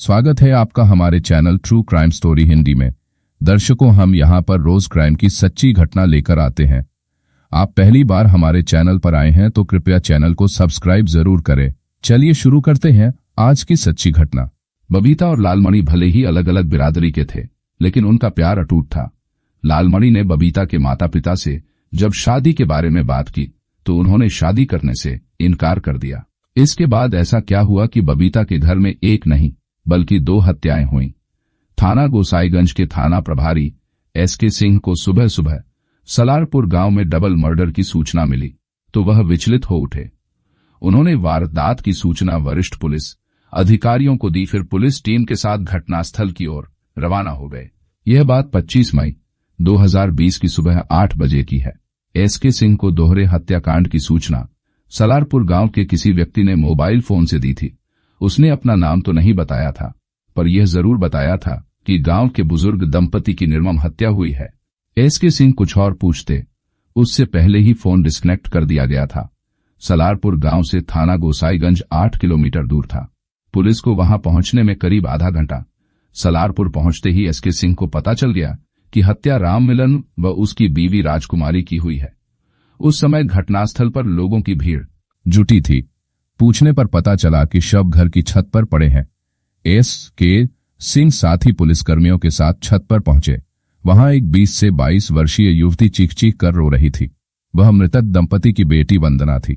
स्वागत है आपका हमारे channel true crime story Hindi में। दर्शकों, हम यहाँ पर रोज क्राइम की सच्ची घटना लेकर आते हैं। आप पहली बार हमारे चैनल पर आए हैं तो कृपया चैनल को सब्सक्राइब जरूर करें। चलिए शुरू करते हैं आज की सच्ची घटना। बबीता और लालमणि भले ही अलग अलग बिरादरी के थे, लेकिन उनका प्यार अटूट था। लालमणि ने बबीता के माता पिता से जब शादी के बारे में बात की तो उन्होंने शादी करने से इनकार कर दिया। इसके बाद ऐसा क्या हुआ कि बबीता के घर में एक नहीं बल्कि 2 हत्याएं हुईं। थाना गोसाईगंज के थाना प्रभारी एसके सिंह को सुबह सुबह सलारपुर गांव में डबल मर्डर की सूचना मिली तो वह विचलित हो उठे। उन्होंने वारदात की सूचना वरिष्ठ पुलिस अधिकारियों को दी। फिर पुलिस टीम के साथ घटनास्थल की ओर रवाना हो गए। यह बात 25 मई 2020 की सुबह 8 बजे की है। एसके सिंह को दोहरे हत्याकांड की सूचना सलारपुर गांव के किसी व्यक्ति ने मोबाइल फोन से दी थी। उसने अपना नाम तो नहीं बताया था, पर यह जरूर बताया था कि गांव के बुजुर्ग दंपति की निर्मम हत्या हुई है। एसके सिंह कुछ और पूछते उससे पहले ही फोन डिस्कनेक्ट कर दिया गया था। सलारपुर गांव से थाना गोसाईगंज 8 किलोमीटर दूर था। पुलिस को वहां पहुंचने में करीब आधा घंटा। सलारपुर पहुंचते ही एसके सिंह को पता चल गया कि हत्या राम मिलन व उसकी बीवी राजकुमारी की हुई है। उस समय घटनास्थल पर लोगों की भीड़ जुटी थी। पूछने पर पता चला कि शव घर की छत पर पड़े हैं। एसके सिंह साथी पुलिसकर्मियों के साथ छत पर पहुंचे। वहां एक 20 से 22 वर्षीय युवती चीख चीख कर रो रही थी। वह मृतक दंपति की बेटी वंदना थी।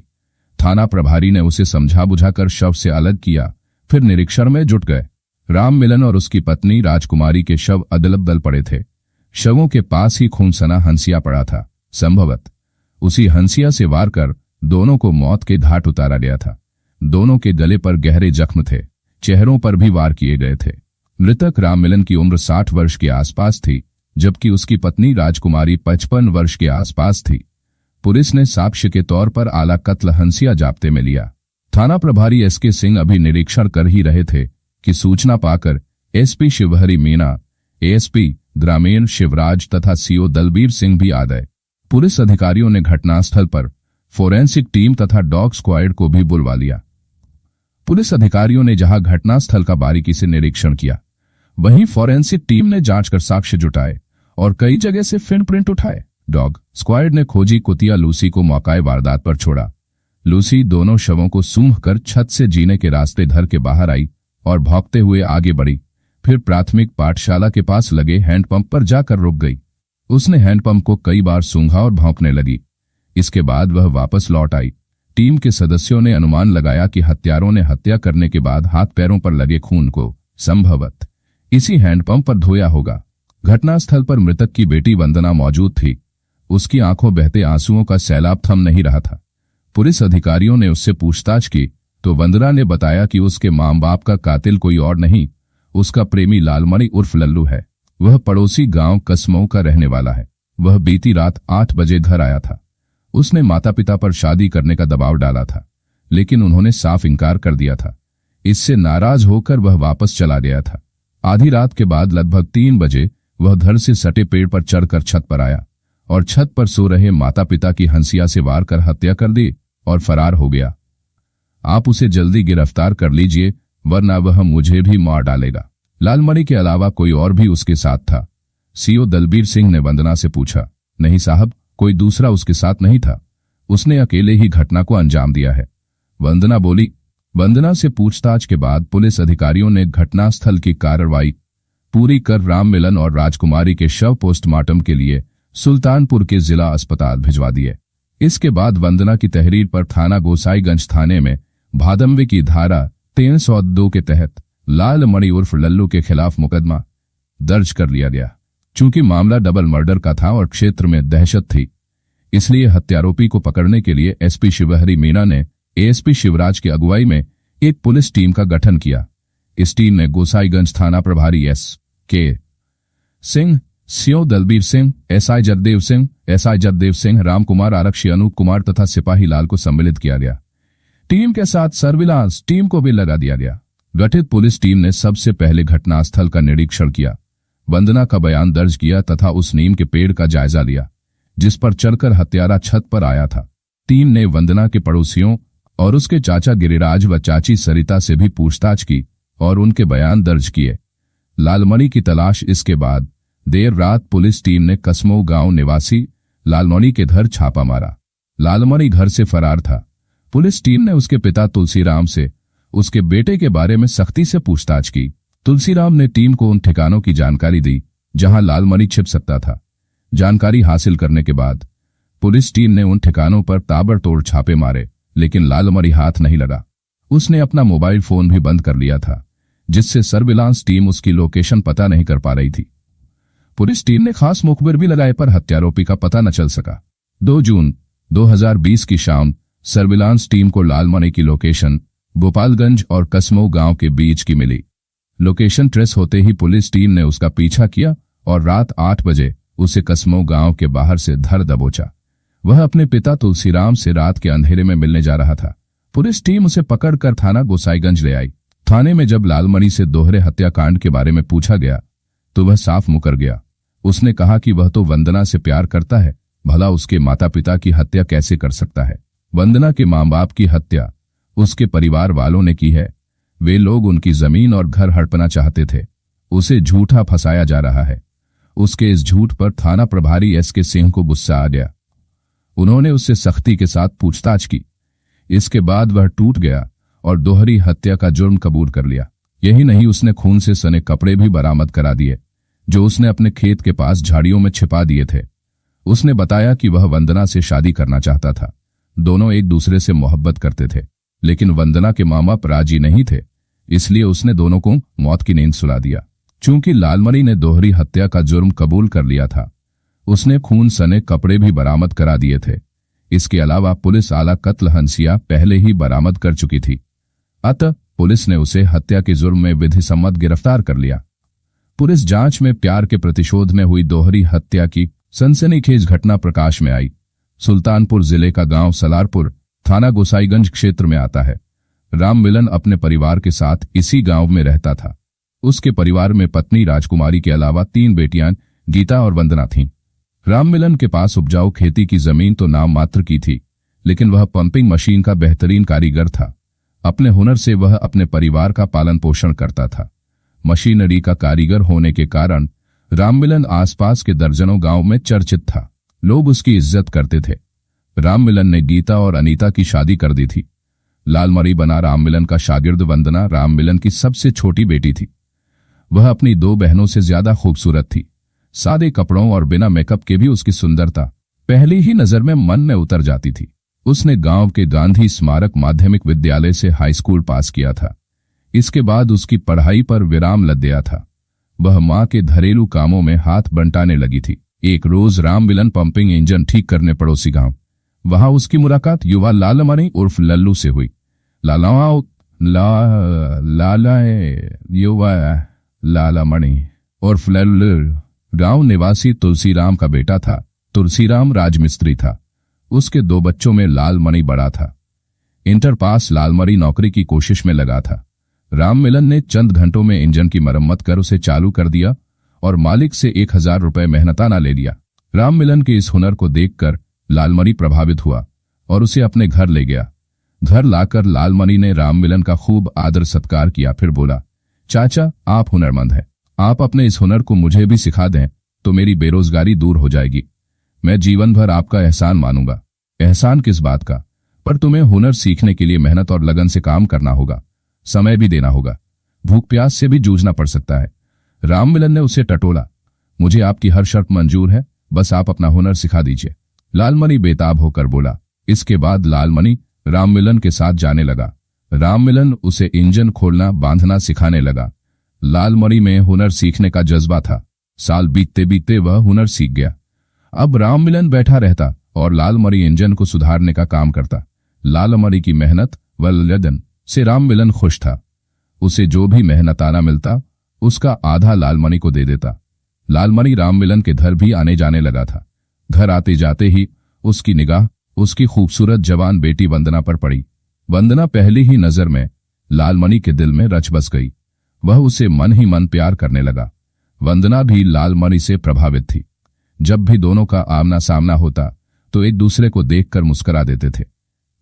थाना प्रभारी ने उसे समझा बुझाकर शव से अलग किया। फिर निरीक्षण में जुट गए। राम मिलन और उसकी पत्नी राजकुमारी के शव अदल-बदल पड़े थे। शवों के पास ही खूनसना हंसिया पड़ा था। संभवत उसी हंसिया से वार कर दोनों को मौत के घाट उतारा गया था। दोनों के गले पर गहरे जख्म थे। चेहरों पर भी वार किए गए थे। मृतक राम मिलन की उम्र 60 वर्ष के आसपास थी, जबकि उसकी पत्नी राजकुमारी 55 वर्ष के आसपास थी। पुलिस ने साक्ष्य के तौर पर आला कत्ल हंसिया जाब्ते में लिया। थाना प्रभारी एसके सिंह अभी निरीक्षण कर ही रहे थे कि सूचना पाकर एसपी शिवहरी मीना, एएसपी ग्रामीण शिवराज तथा सीओ दलबीर सिंह भी आ गए। पुलिस अधिकारियों ने घटनास्थल पर फोरेंसिक टीम तथा डॉग स्क्वाड को भी बुलवा लिया। पुलिस अधिकारियों ने जहां घटनास्थल का बारीकी से निरीक्षण किया, वहीं फोरेंसिक टीम ने जांच कर साक्ष्य जुटाए और कई जगह से फिंगरप्रिंट उठाए। डॉग स्क्वाड ने खोजी कुतिया लूसी को मौकाए वारदात पर छोड़ा। लूसी दोनों शवों को सूंघ कर छत से जीने के रास्ते धर के बाहर आई और भौंकते हुए आगे बढ़ी। फिर प्राथमिक पाठशाला के पास लगे हैंडपंप पर जाकर रुक गई। उसने हैंडपंप को कई बार सूंघा और भौंकने लगी। इसके बाद वह वापस लौट आई। टीम के सदस्यों ने अनुमान लगाया कि हत्यारों ने हत्या करने के बाद हाथ पैरों पर लगे खून को संभवत इसी हैंडपंप पर धोया होगा। घटनास्थल पर मृतक की बेटी वंदना मौजूद थी। उसकी आंखों बहते आंसुओं का सैलाब थम नहीं रहा था। पुलिस अधिकारियों ने उससे पूछताछ की तो वंदना ने बताया कि उसके मां बाप का कातिल कोई और नहीं, उसका प्रेमी लालमणि उर्फ लल्लू है। वह पड़ोसी गांव कसमऊ का रहने वाला है। वह बीती रात 8 बजे घर आया था। उसने माता पिता पर शादी करने का दबाव डाला था, लेकिन उन्होंने साफ इनकार कर दिया था। इससे नाराज होकर वह वापस चला गया था। आधी रात के बाद लगभग 3 बजे वह घर से सटे पेड़ पर चढ़कर छत पर आया और छत पर सो रहे माता पिता की हंसिया से वार कर हत्या कर दी और फरार हो गया। आप उसे जल्दी गिरफ्तार कर लीजिए, वरना वह मुझे भी मार डालेगा। लालमणि के अलावा कोई और भी उसके साथ था। सीओ दलबीर सिंह ने वंदना से पूछा। नहीं साहब, कोई दूसरा उसके साथ नहीं था। उसने अकेले ही घटना को अंजाम दिया है, वंदना बोली। वंदना से पूछताछ के बाद पुलिस अधिकारियों ने घटनास्थल की कार्रवाई पूरी कर राम मिलन और राजकुमारी के शव पोस्टमार्टम के लिए सुल्तानपुर के जिला अस्पताल भिजवा दिए। इसके बाद वंदना की तहरीर पर थाना गोसाईगंज थाने में भादम्बे की धारा 302 के तहत लालमणि उर्फ लल्लू के खिलाफ मुकदमा दर्ज कर लिया गया। चूंकि मामला डबल मर्डर का था और क्षेत्र में दहशत थी, इसलिए हत्यारोपी को पकड़ने के लिए एसपी शिवहरी मीना ने एएसपी शिवराज की अगुवाई में एक पुलिस टीम का गठन किया। इस टीम ने गोसाईगंज थाना प्रभारी SK Singh, CO Dalbir Singh, SI Jagdev Singh, Ramkumar, आरक्षी अनूप कुमार तथा सिपाही लाल को सम्मिलित किया गया। टीम के साथ सर्विलांस टीम को भी लगा दिया गया। गठित पुलिस टीम ने सबसे पहले घटनास्थल का निरीक्षण किया, वंदना का बयान दर्ज किया तथा उस नीम के पेड़ का जायजा लिया जिस पर चढ़कर हत्यारा छत पर आया था। टीम ने वंदना के पड़ोसियों और उसके चाचा गिरिराज व चाची सरिता से भी पूछताछ की और उनके बयान दर्ज किए। लालमणि की तलाश। इसके बाद देर रात पुलिस टीम ने कसमो गांव निवासी लालमणि के घर छापा मारा। लालमणि घर से फरार था। पुलिस टीम ने उसके पिता तुलसीराम से उसके बेटे के बारे में सख्ती से पूछताछ की। तुलसीराम ने टीम को उन ठिकानों की जानकारी दी जहां लालमणि छिप सकता था। जानकारी हासिल करने के बाद पुलिस टीम ने उन ठिकानों पर ताबड़तोड़ छापे मारे, लेकिन लालमणि हाथ नहीं लगा। उसने अपना मोबाइल फोन भी बंद कर लिया था, जिससे सर्विलांस टीम उसकी लोकेशन पता नहीं कर पा रही थी। पुलिस टीम ने खास मुखबिर भी लगाए, पर हत्यारोपी का पता न चल सका। 2 जून 2020 की शाम सर्विलांस टीम को लालमणि की लोकेशन गोपालगंज और कसमो गांव के बीच की मिली। लोकेशन ट्रेस होते ही पुलिस टीम ने उसका पीछा किया और रात 8 बजे उसे कसमो गांव के बाहर से धर दबोचा। वह अपने पिता तुलसीराम से रात के अंधेरे में मिलने जा रहा था। पुलिस टीम उसे पकड़कर थाना गोसाईगंज ले आई। थाने में जब लालमणि से दोहरे हत्याकांड के बारे में पूछा गया तो वह साफ मुकर गया। उसने कहा कि वह तो वंदना से प्यार करता है, भला उसके माता पिता की हत्या कैसे कर सकता है। वंदना के मां बाप की हत्या उसके परिवार वालों ने की है। वे लोग उनकी जमीन और घर हड़पना चाहते थे। उसे झूठा फंसाया जा रहा है। उसके इस झूठ पर थाना प्रभारी एसके सिंह को गुस्सा आ गया। उन्होंने उससे सख्ती के साथ पूछताछ की। इसके बाद वह टूट गया और दोहरी हत्या का जुर्म कबूल कर लिया। यही नहीं, उसने खून से सने कपड़े भी बरामद करा दिए जो उसने अपने खेत के पास झाड़ियों में छिपा दिए थे। उसने बताया कि वह वंदना से शादी करना चाहता था। दोनों एक दूसरे से मोहब्बत करते थे, लेकिन वंदना के माँ बाप राजी नहीं थे, इसलिए उसने दोनों को मौत की नींद सुला दिया। चूंकि लालमणि ने दोहरी हत्या का जुर्म कबूल कर लिया था, उसने खून सने कपड़े भी बरामद करा दिए थे। इसके अलावा पुलिस आला कत्ल हंसिया पहले ही बरामद कर चुकी थी। अतः पुलिस ने उसे हत्या के जुर्म में विधिसम्मत गिरफ्तार कर लिया। पुलिस जांच में प्यार के प्रतिशोध में हुई दोहरी हत्या की सनसनीखेज घटना प्रकाश में आई। सुल्तानपुर जिले का गांव सलारपुर थाना गोसाईगंज क्षेत्र में आता है। राममिलन अपने परिवार के साथ इसी गांव में रहता था। उसके परिवार में पत्नी राजकुमारी के अलावा 3 बेटियां गीता और वंदना थीं। राममिलन के पास उपजाऊ खेती की जमीन तो नाम मात्र की थी, लेकिन वह पंपिंग मशीन का बेहतरीन कारीगर था। अपने हुनर से वह अपने परिवार का पालन पोषण करता था। मशीनरी का कारीगर होने के कारण राममिलन आसपास के दर्जनों गांव में चर्चित था। लोग उसकी इज्जत करते थे। राममिलन ने गीता और अनीता की शादी कर दी थी। लालमणि बना राममिलन का शागिर्द। वंदना राममिलन की सबसे छोटी बेटी थी। वह अपनी 2 बहनों से ज्यादा खूबसूरत थी। सादे कपड़ों और बिना मेकअप के भी उसकी सुंदरता पहली ही नजर में मन में उतर जाती थी। उसने गांव के गांधी स्मारक माध्यमिक विद्यालय से हाई स्कूल पास किया था। इसके बाद उसकी पढ़ाई पर विराम लग गया था। वह मां के घरेलू कामों में हाथ बंटाने लगी थी। एक रोज राममिलन पंपिंग इंजन ठीक करने पड़ोसी गांव, वहां उसकी मुलाकात युवा लालमणि उर्फ लल्लू से हुई। युवा लालमणि उर्फ लल्लू गांव निवासी तुलसीराम का बेटा था। तुलसीराम राजमिस्त्री था। उसके 2 बच्चों में लालमणि बड़ा था। इंटर पास लालमणि नौकरी की कोशिश में लगा था। राममिलन ने चंद घंटों में इंजन की मरम्मत कर उसे चालू कर दिया और मालिक से 1000 रुपए मेहनताना ले लिया। राममिलन के इस हुनर को देखकर लालमणि प्रभावित हुआ और उसे अपने घर ले गया। घर लाकर लालमणि ने राममिलन का खूब आदर सत्कार किया। फिर बोला, चाचा आप हुनरमंद हैं, आप अपने इस हुनर को मुझे भी सिखा दें तो मेरी बेरोजगारी दूर हो जाएगी। मैं जीवन भर आपका एहसान मानूंगा। एहसान किस बात का? पर तुम्हें हुनर सीखने के लिए मेहनत और लगन से काम करना होगा, समय भी देना होगा, भूख प्यास से भी जूझना पड़ सकता है। राममिलन ने उसे टटोला, मुझे आपकी हर शर्त मंजूर है, बस आप अपना हुनर सिखा दीजिए। लालमणि बेताब होकर बोला। इसके बाद लालमणि राममिलन के साथ जाने लगा। राममिलन उसे इंजन खोलना बांधना सिखाने लगा। लालमणि में हुनर सीखने का जज्बा था। साल बीतते बीतते वह हुनर सीख गया। अब राममिलन बैठा रहता और लालमणि इंजन को सुधारने का काम करता। लालमणि की मेहनत व लगन से राममिलन खुश था। उसे जो भी मेहनताना मिलता उसका आधा लालमणि को दे देता। लालमणि राममिलन के घर भी आने जाने लगा था। घर आते जाते ही उसकी निगाह उसकी खूबसूरत जवान बेटी वंदना पर पड़ी। वंदना पहली ही नजर में लालमणि के दिल में रच बस गई। वह उसे मन ही मन प्यार करने लगा। वंदना भी लालमणि से प्रभावित थी। जब भी दोनों का आमना सामना होता तो एक दूसरे को देखकर मुस्कुरा देते थे,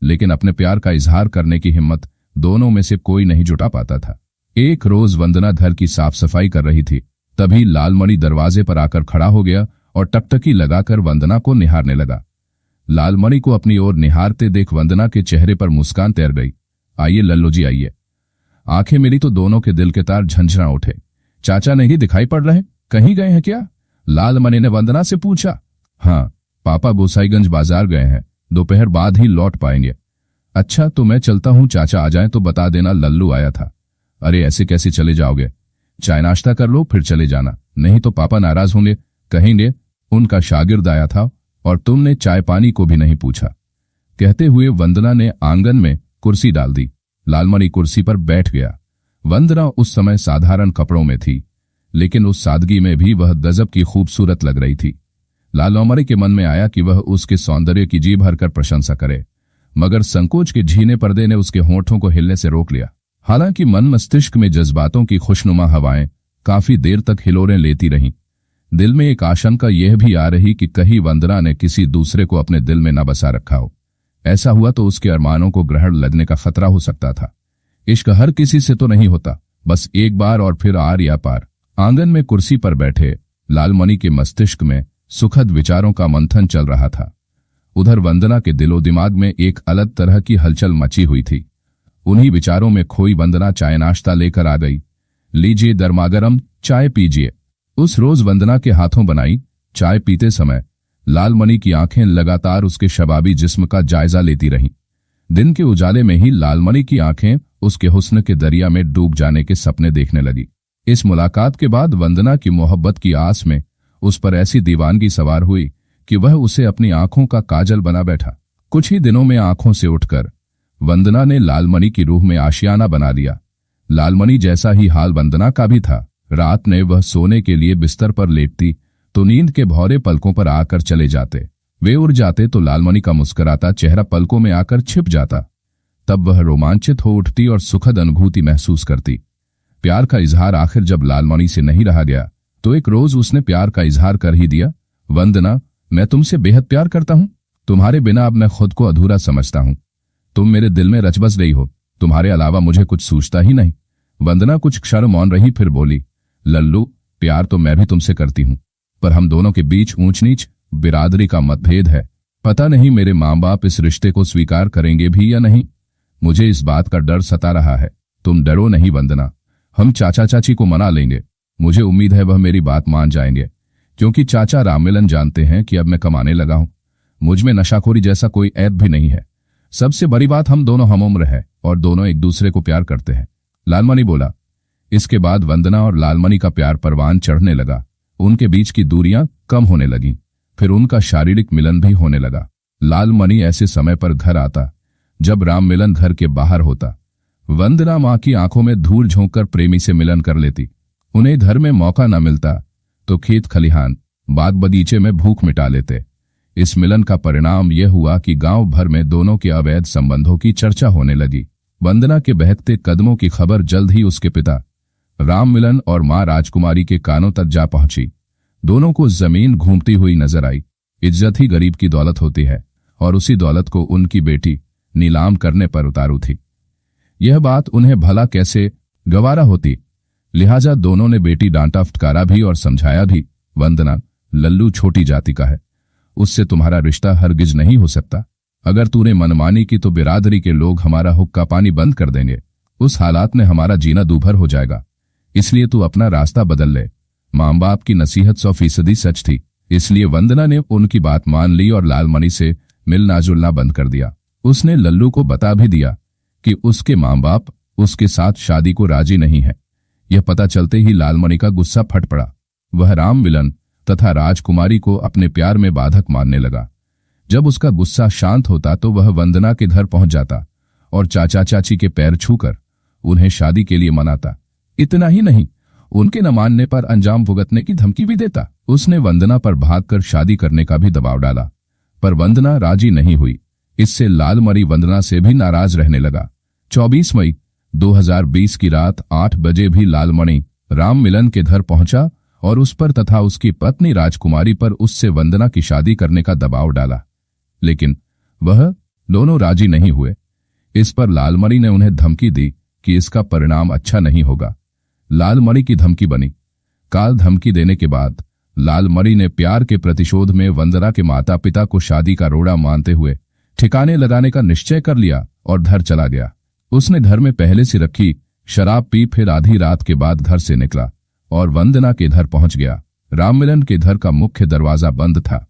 लेकिन अपने प्यार का इजहार करने की हिम्मत दोनों में से कोई नहीं जुटा पाता था। एक रोज वंदना घर की साफ सफाई कर रही थी, तभी लालमणि दरवाजे पर आकर खड़ा हो गया और टकटकी लगाकर वंदना को निहारने लगा। लालमणि को अपनी ओर निहारते देख वंदना के चेहरे पर मुस्कान तैर गई। आइए लल्लू जी आइए। आंखें मिली तो दोनों के दिल के तार झंझना उठे। चाचा नहीं दिखाई पड़ रहे, कहीं गए हैं क्या? लालमणि ने वंदना से पूछा। हाँ, पापा गोसाईगंज बाजार गए हैं, दोपहर बाद ही लौट पाएंगे। अच्छा, तो मैं चलता हूँ, चाचा आ जाएं तो बता देना लल्लू आया था। अरे ऐसे कैसे चले जाओगे? चाय नाश्ता कर लो फिर चले जाना, नहीं तो पापा नाराज होंगे, कहेंगे उनका शागिर्द आया था और तुमने चाय पानी को भी नहीं पूछा। कहते हुए वंदना ने आंगन में कुर्सी डाल दी। लालमणि कुर्सी पर बैठ गया। वंदना उस समय साधारण कपड़ों में थी, लेकिन उस सादगी में भी वह गजब की खूबसूरत लग रही थी। लालमणि के मन में आया कि वह उसके सौंदर्य की जी भरकर प्रशंसा करे, मगर संकोच के झीने पर्दे ने उसके होंठों को हिलने से रोक लिया। हालांकि मन मस्तिष्क में जज्बातों की खुशनुमा हवाएं काफी देर तक हिलोरें लेती रहीं। दिल में एक आशंका यह भी आ रही कि कहीं वंदना ने किसी दूसरे को अपने दिल में न बसा रखा हो। ऐसा हुआ तो उसके अरमानों को ग्रहण लगने का खतरा हो सकता था। इश्क हर किसी से तो नहीं होता, बस एक बार और फिर आर या पार। आंगन में कुर्सी पर बैठे लालमणि के मस्तिष्क में सुखद विचारों का मंथन चल रहा था। उधर वंदना के दिलो दिमाग में एक अलग तरह की हलचल मची हुई थी। उन्हीं विचारों में खोई वंदना चाय नाश्ता लेकर आ गई। लीजिए गर्मागरम चाय पीजिए। उस रोज वंदना के हाथों बनाई चाय पीते समय लालमणि की आंखें लगातार उसके शबाबी जिस्म का जायजा लेती रहीं। दिन के उजाले में ही लालमणि की आंखें उसके हुस्न के दरिया में डूब जाने के सपने देखने लगी। इस मुलाकात के बाद वंदना की मोहब्बत की आस में उस पर ऐसी दीवानगी सवार हुई कि वह उसे अपनी आंखों का काजल बना बैठा। कुछ ही दिनों में आंखों से उठकर वंदना ने लालमणि की रूह में आशियाना बना दिया। लालमणि जैसा ही हाल वंदना का भी था। रात में वह सोने के लिए बिस्तर पर लेटती तो नींद के भौरे पलकों पर आकर चले जाते। वे उड़ जाते तो लालमणि का मुस्कुराता चेहरा पलकों में आकर छिप जाता। तब वह रोमांचित हो उठती और सुखद अनुभूति महसूस करती। प्यार का इजहार आखिर जब लालमणि से नहीं रहा गया तो एक रोज उसने प्यार का इजहार कर ही दिया। वंदना, मैं तुमसे बेहद प्यार करता हूं। तुम्हारे बिना अब मैं खुद को अधूरा समझता हूं। तुम मेरे दिल में रच बस गई हो, तुम्हारे अलावा मुझे कुछ सूझता ही नहीं। वंदना कुछ क्षण मौन रही, फिर बोली, लल्लू, प्यार तो मैं भी तुमसे करती हूं, पर हम दोनों के बीच ऊंच नीच बिरादरी का मतभेद है। पता नहीं मेरे माँ बाप इस रिश्ते को स्वीकार करेंगे भी या नहीं। मुझे इस बात का डर सता रहा है। तुम डरो नहीं वंदना, हम चाचा चाची को मना लेंगे। मुझे उम्मीद है वह मेरी बात मान जाएंगे, क्योंकि चाचा राममिलन जानते हैं कि अब मैं कमाने लगा हूं। मुझ में नशाखोरी जैसा कोई ऐब भी नहीं है। सबसे बड़ी बात, हम दोनों हमउम्र है और दोनों एक दूसरे को प्यार करते हैं। लालमणि बोला। इसके बाद वंदना और लालमणि का प्यार परवान चढ़ने लगा। उनके बीच की दूरियां कम होने लगीं, फिर उनका शारीरिक मिलन भी होने लगा। लालमणि ऐसे समय पर घर आता जब राममिलन घर के बाहर होता। वंदना मां की आंखों में धूल झोंककर प्रेमी से मिलन कर लेती। उन्हें घर में मौका न मिलता तो खेत खलिहान, बाग बगीचे में भूख मिटा लेते। इस मिलन का परिणाम यह हुआ कि गांव भर में दोनों के अवैध संबंधों की चर्चा होने लगी। वंदना के बहकते कदमों की खबर जल्द ही उसके पिता राममिलन और मां राजकुमारी के कानों तक जा पहुंची। दोनों को जमीन घूमती हुई नजर आई। इज्जत ही गरीब की दौलत होती है और उसी दौलत को उनकी बेटी नीलाम करने पर उतारू थी। यह बात उन्हें भला कैसे गवारा होती, लिहाजा दोनों ने बेटी डांटा फटकारा भी और समझाया भी। वंदना, लल्लू छोटी जाति का है, उससे तुम्हारा रिश्ता हरगिज नहीं हो सकता। अगर तूने मनमानी की तो बिरादरी के लोग हमारा हुक्का पानी बंद कर देंगे। उस हालात में हमारा जीना दूभर हो जाएगा। इसलिए तू अपना रास्ता बदल ले। मां बाप की नसीहत 100% सच थी, इसलिए वंदना ने उनकी बात मान ली और लालमणि से मिलना जुलना बंद कर दिया। उसने लल्लू को बता भी दिया कि उसके मां बाप उसके साथ शादी को राजी नहीं है। यह पता चलते ही लालमणि का गुस्सा फट पड़ा। वह राममिलन तथा राजकुमारी को अपने प्यार में बाधक मानने लगा। जब उसका गुस्सा शांत होता तो वह वंदना के घर पहुंच जाता और चाचा चाची के पैर छूकर उन्हें शादी के लिए मनाता। इतना ही नहीं, उनके न मानने पर अंजाम भुगतने की धमकी भी देता। उसने वंदना पर भागकर शादी करने का भी दबाव डाला, पर वंदना राजी नहीं हुई। इससे लालमणि वंदना से भी नाराज रहने लगा। 24 मई 2020 की रात 8 बजे भी लालमणि राममिलन के घर पहुंचा और उस पर तथा उसकी पत्नी राजकुमारी पर उससे वंदना की शादी करने का दबाव डाला, लेकिन वह दोनों राजी नहीं हुए। इस पर लालमणि ने उन्हें धमकी दी कि इसका परिणाम अच्छा नहीं होगा। लालमणि की धमकी बनी। काल धमकी देने के बाद लालमणि ने प्यार के प्रतिशोध में वंदना के माता पिता को शादी का रोड़ा मानते हुए ठिकाने लगाने का निश्चय कर लिया और घर चला गया। उसने घर में पहले से रखी शराब पी, फिर आधी रात के बाद घर से निकला और वंदना के घर पहुंच गया। राममिलन के घर का मुख्य दरवाजा बंद था।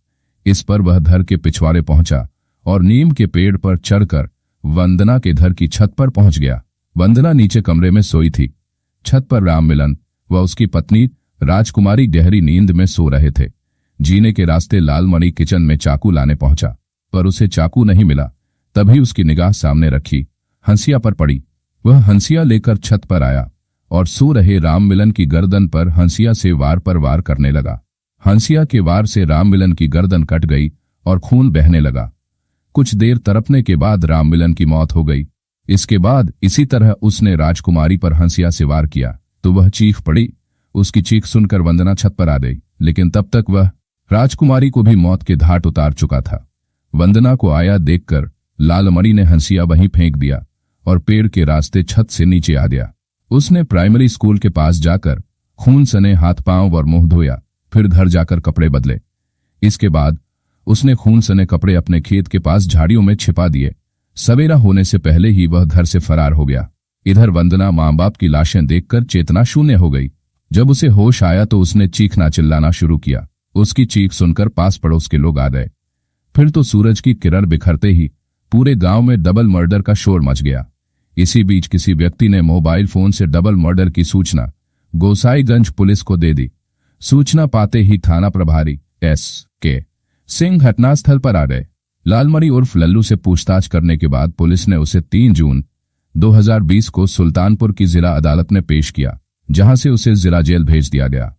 इस पर वह घर के पिछवाड़े पहुंचा और नीम के पेड़ पर चढ़कर वंदना के घर की छत पर पहुंच गया। वंदना नीचे कमरे में सोई थी। छत पर राममिलन व उसकी पत्नी राजकुमारी गहरी नींद में सो रहे थे। जीने के रास्ते लालमणि किचन में चाकू लाने पहुंचा, पर उसे चाकू नहीं मिला। तभी उसकी निगाह सामने रखी हंसिया पर पड़ी। वह हंसिया लेकर छत पर आया और सो रहे राममिलन की गर्दन पर हंसिया से वार पर वार करने लगा। हंसिया के वार से राममिलन की गर्दन कट गई और खून बहने लगा। कुछ देर तड़पने के बाद राममिलन की मौत हो गई। इसके बाद इसी तरह उसने राजकुमारी पर हंसिया से वार किया तो वह चीख पड़ी। उसकी चीख सुनकर वंदना छत पर आ गई, लेकिन तब तक वह राजकुमारी को भी मौत के घाट उतार चुका था। वंदना को आया देखकर लालमणि ने हंसिया वहीं फेंक दिया और पेड़ के रास्ते छत से नीचे आ गया। उसने प्राइमरी स्कूल के पास जाकर खून सने हाथ पांव और मुंह धोया, फिर घर जाकर कपड़े बदले। इसके बाद उसने खून सने कपड़े अपने खेत के पास झाड़ियों में छिपा दिए। सवेरा होने से पहले ही वह घर से फरार हो गया। इधर वंदना मां बाप की लाशें देखकर चेतना शून्य हो गई। जब उसे होश आया तो उसने चीखना चिल्लाना शुरू किया। उसकी चीख सुनकर पास पड़ोस के लोग आ गए। फिर तो सूरज की किरण बिखरते ही पूरे गांव में डबल मर्डर का शोर मच गया। इसी बीच किसी व्यक्ति ने मोबाइल फोन से डबल मर्डर की सूचना गोसाईगंज पुलिस को दे दी। सूचना पाते ही थाना प्रभारी S.K. सिंह घटनास्थल पर आ गए। लालमणि उर्फ लल्लू से पूछताछ करने के बाद पुलिस ने उसे 3 जून 2020 को सुल्तानपुर की जिला अदालत में पेश किया, जहां से उसे जिला जेल भेज दिया गया।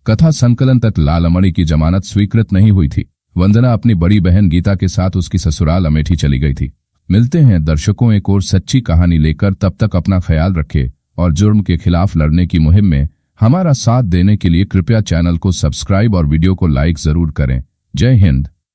कथा संकलन तक लालमणि की जमानत स्वीकृत नहीं हुई थी। वंदना अपनी बड़ी बहन गीता के साथ उसकी ससुराल अमेठी चली गई थी। मिलते हैं दर्शकों एक और सच्ची कहानी लेकर। तब तक अपना ख्याल रखें और जुर्म के खिलाफ लड़ने की मुहिम में हमारा साथ देने के लिए कृपया चैनल को सब्सक्राइब और वीडियो को लाइक जरूर करें। जय हिंद।